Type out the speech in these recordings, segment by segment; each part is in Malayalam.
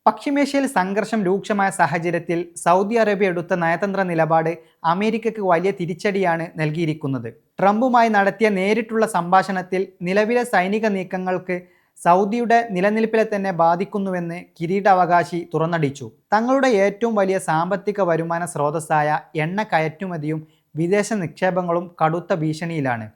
പശ്ചിമേഷ്യയിൽ സംഘർഷം രൂക്ഷമായ സാഹചര്യത്തിൽ സൗദി അറേബ്യ എടുത്ത നയതന്ത്ര നിലപാട് അമേരിക്കയ്ക്ക് വലിയ തിരിച്ചടിയാണ് നൽകിയിരിക്കുന്നത്. ട്രംപുമായി നടത്തിയ നേരിട്ടുള്ള സംഭാഷണത്തിൽ നിലവിലെ സൈനിക നീക്കങ്ങൾക്ക് സൗദിയുടെ നിലനിൽപ്പിനെ തന്നെ ബാധിക്കുന്നുവെന്ന് കിരീടാവകാശി തുറന്നടിച്ചു. തങ്ങളുടെ ഏറ്റവും വലിയ സാമ്പത്തിക വരുമാന സ്രോതസ്സായ എണ്ണ കയറ്റുമതിയും വിദേശ നിക്ഷേപങ്ങളും കടുത്ത ഭീഷണിയിലാണ്.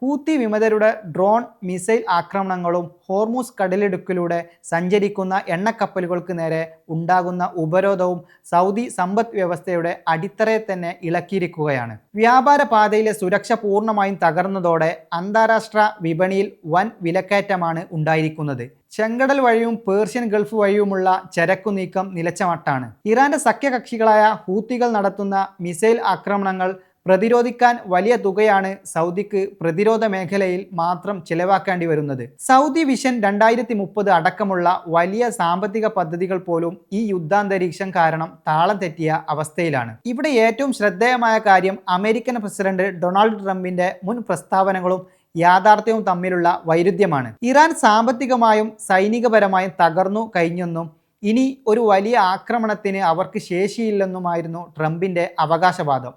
ഹൂത്തി വിമതരുടെ ഡ്രോൺ മിസൈൽ ആക്രമണങ്ങളും ഹോർമൂസ് കടലിടുക്കിലൂടെ സഞ്ചരിക്കുന്ന എണ്ണക്കപ്പലുകൾക്ക് നേരെ ഉണ്ടാകുന്ന ഉപരോധവും സൗദി സമ്പദ് വ്യവസ്ഥയുടെ അടിത്തറയെ തന്നെ ഇളക്കിയിരിക്കുകയാണ്. വ്യാപാര പാതയിലെ സുരക്ഷ പൂർണ്ണമായും തകർന്നതോടെ അന്താരാഷ്ട്ര വിപണിയിൽ വൻ വിലക്കയറ്റമാണ് ഉണ്ടായിരിക്കുന്നത്. ചെങ്കടൽ വഴിയും പേർഷ്യൻ ഗൾഫ് വഴിയുമുള്ള ചരക്കു നീക്കം നിലച്ച മട്ടാണ്. ഇറാന്റെ സഖ്യകക്ഷികളായ ഹൂത്തികൾ നടത്തുന്ന മിസൈൽ ആക്രമണങ്ങൾ പ്രതിരോധിക്കാൻ വലിയ തുകയാണ് സൗദിക്ക് പ്രതിരോധ മേഖലയിൽ മാത്രം ചിലവാക്കേണ്ടി വരുന്നത്. സൗദി വിഷൻ 2030 അടക്കമുള്ള വലിയ സാമ്പത്തിക പദ്ധതികൾ പോലും ഈ യുദ്ധാന്തരീക്ഷം കാരണം താളം തെറ്റിയ അവസ്ഥയിലാണ്. ഇവിടെ ഏറ്റവും ശ്രദ്ധേയമായ കാര്യം അമേരിക്കൻ പ്രസിഡന്റ് ഡൊണാൾഡ് ട്രംപിന്റെ മുൻ പ്രസ്താവനകളും യാഥാർത്ഥ്യവും തമ്മിലുള്ള വൈരുദ്ധ്യമാണ്. ഇറാൻ സാമ്പത്തികമായും സൈനികപരമായും തകർന്നു കഴിഞ്ഞെന്നും ഇനി ഒരു വലിയ ആക്രമണത്തിന് അവർക്ക് ശേഷിയില്ലെന്നുമായിരുന്നു ട്രംപിന്റെ അവകാശവാദം.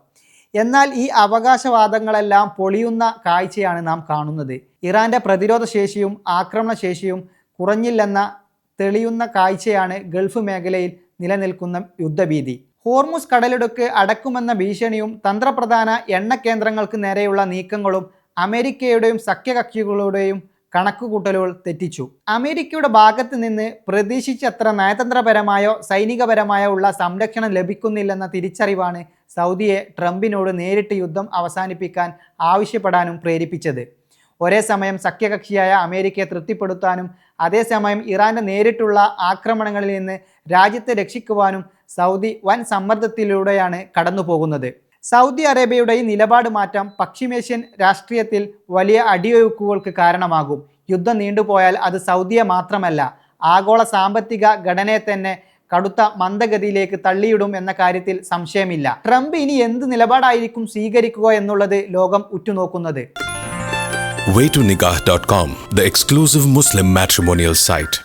എന്നാൽ ഈ അവകാശവാദങ്ങളെല്ലാം പൊളിയുന്ന കാഴ്ചയാണ് നാം കാണുന്നത്. ഇറാന്റെ പ്രതിരോധ ശേഷിയും ആക്രമണശേഷിയും കുറഞ്ഞില്ലെന്ന തെളിയുന്ന കാഴ്ചയാണ് ഗൾഫ് മേഖലയിൽ നിലനിൽക്കുന്ന യുദ്ധഭീതി. ഹോർമുസ് കടലിടുക്ക് അടക്കുമെന്ന ഭീഷണിയും തന്ത്രപ്രധാന എണ്ണ കേന്ദ്രങ്ങൾക്ക് നേരെയുള്ള നീക്കങ്ങളും അമേരിക്കയുടെയും സഖ്യകക്ഷികളുടെയും കണക്കുകൂട്ടലുകൾ തെറ്റിച്ചു. അമേരിക്കയുടെ ഭാഗത്ത് നിന്ന് പ്രതീക്ഷിച്ചത്ര നയതന്ത്രപരമായോ സൈനികപരമായോ ഉള്ള സംരക്ഷണം ലഭിക്കുന്നില്ലെന്ന തിരിച്ചറിവാണ് സൗദിയെ ട്രംപിനോട് നേരിട്ട് യുദ്ധം അവസാനിപ്പിക്കാൻ ആവശ്യപ്പെടാനും പ്രേരിപ്പിച്ചത്. ഒരേ സമയം സഖ്യകക്ഷിയായ അമേരിക്കയെ തൃപ്തിപ്പെടുത്താനും അതേസമയം ഇറാന്റെ നേരിട്ടുള്ള ആക്രമണങ്ങളിൽ നിന്ന് രാജ്യത്തെ രക്ഷിക്കുവാനും സൗദി വൻ സമ്മർദ്ദത്തിലൂടെയാണ് കടന്നു പോകുന്നത്. സൗദി അറേബ്യയുടെ ഈ നിലപാട് മാറ്റം പശ്ചിമേഷ്യൻ രാഷ്ട്രീയത്തിൽ വലിയ അടിയൊഴുക്കുകൾക്ക് കാരണമാകും. യുദ്ധം നീണ്ടുപോയാൽ അത് സൗദിയെ മാത്രമല്ല ആഗോള സാമ്പത്തിക ഘടനയെ തന്നെ കടുത്ത മന്ദഗതിയിലേക്ക് തള്ളിയിടും എന്ന കാര്യത്തിൽ സംശയമില്ല. ട്രംപ് ഇനി എന്ത് നിലപാടായിരിക്കും സ്വീകരിക്കുക എന്നുള്ളത് ലോകം ഉറ്റുനോക്കുന്നത്. Waytonikah.com, the exclusive Muslim matrimonial site.